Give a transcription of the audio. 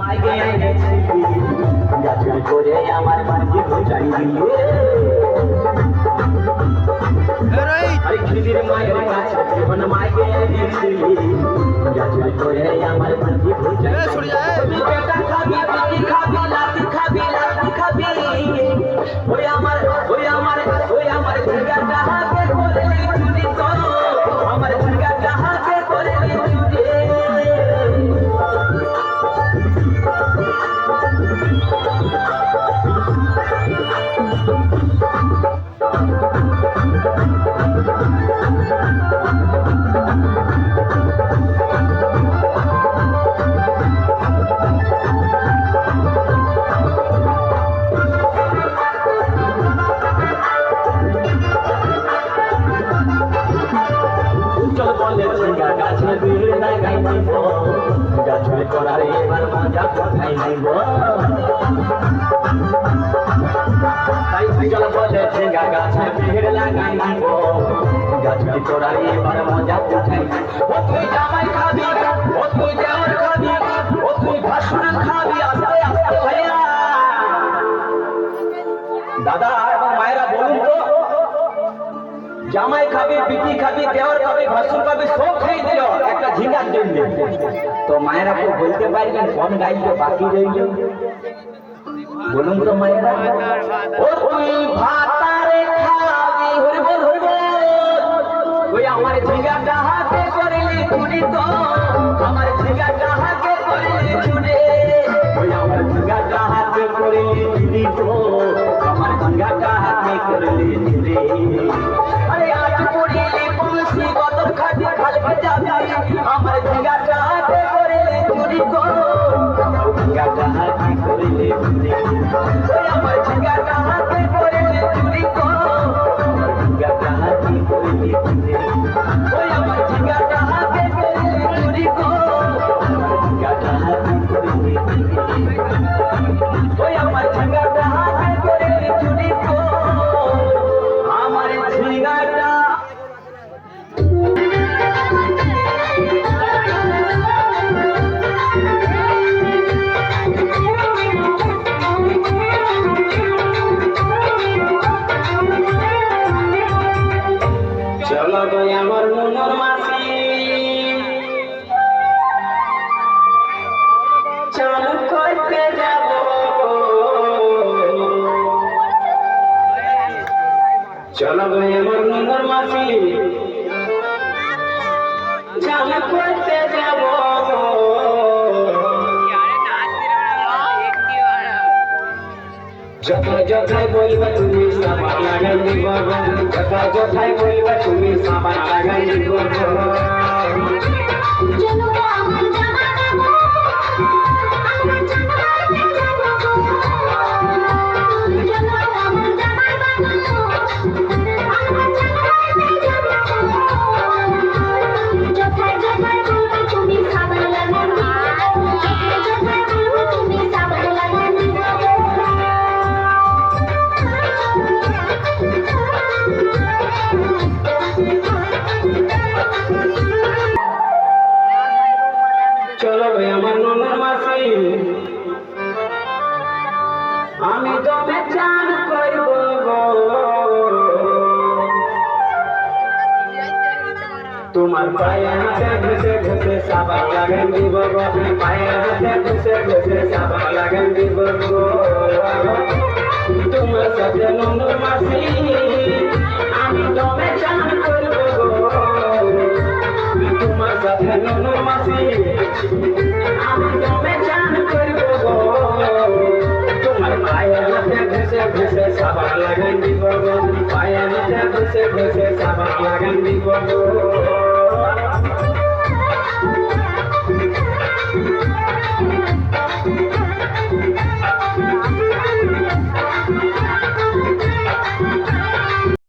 মাইকে গাছুরি করে আমার বাড়ি বোঝাই দিয়ে আরে খিদির মায়ের কাছে জীবন মাইকে গাছুরি করে আমার বাড়ি বোঝাই তুমি বেটা খাবি পানি খাবি লাতি খাবি লাতি খাবি ওই আমার জায়গাটা হাতে করে চুরি করো আমার জায়গাটা হাতে করে চুরি গাছে বিড়ে লাগাই দিব গাছুরি করার এবার মজা কোথায় নিব তাই চল বলেছে গাছে বিড়ে লাগাই দিব গাছুরি করার এবার মজা কোথায় ও তুই জামাই খাবি ও তুই দেওয়ার খাবি ও তুই ভাসুর খাবি আস্তে আস্তে ভাইয়া দাদা এবং মায়েরা বলুন তো জামাই খাবি পিটি খাবি দেওয়ার খাবি ভাসুর খাবি সব খেয়ে দিল একটা ঝিঙ্গার জন্য তো মায়েরা তো বলতে পারবেন কোন গাইতে বাকি রইল বলুন তো মায়েরা ও তুই ভাতারে খাবি হরিবল হরিবল ওই আমার ঝিঙ্গাটা হাতে করলি চুরি তো আমার ঝিঙ্গাটা হাতে করলি চুরি ওই আমার ঝিঙ্গাটা হাতে করলি চুরি তো আমার ঝিঙ্গাটা হাতে করলি চুরি আরে আজ পড়িলি বংশী কত খাটি খালকে যাবি আমার ঝিঙ্গাটা হাতে করলি চুরি তো আমার ঝিঙ্গাটা হাতে করলি চুরি ওই আমার ঝিঙ্গাটা হাতে করলি চুরি তো আমার ঝিঙ্গাটা হাতে করলি চুরি ওই আমার ঝিঙ্গাটা হাতে করলি চুরি তো আমার ঝিঙ্গাটা হাতে করলি চুরি ওই আমার ঝিঙ্গাটা হাতে করলি চুরি তো আমার ঝিঙ্গাটা চলো গো আমার মনের মাসি চলো করতে যাব চলো গো আমার মনের মাসি চলো করতে যাব যথায় যথায় বলবা তুমি সাবান লাগাই দিব যথায় যথায় বলবা তুমি সাবান লাগাই দিব চলো ভাই আমার ননের মাসি আমি তবে চান করব তোমার পায়ে হাতে ঘষে ঘষে সাবান লাগাই দিব পায়ে হাতে ঘষে ঘষে সাবান লাগাই দিব তোমার সাথে ননের মাসি আমি তবে চান করব তোমার সাথে ননের মাসি আমি তবে চান করব তোমার পায়ে হাতে ঘষে ঘষে সাবান লাগাই দিব পায়ে হাতে ঘষে ঘষে সাবান লাগাই দিব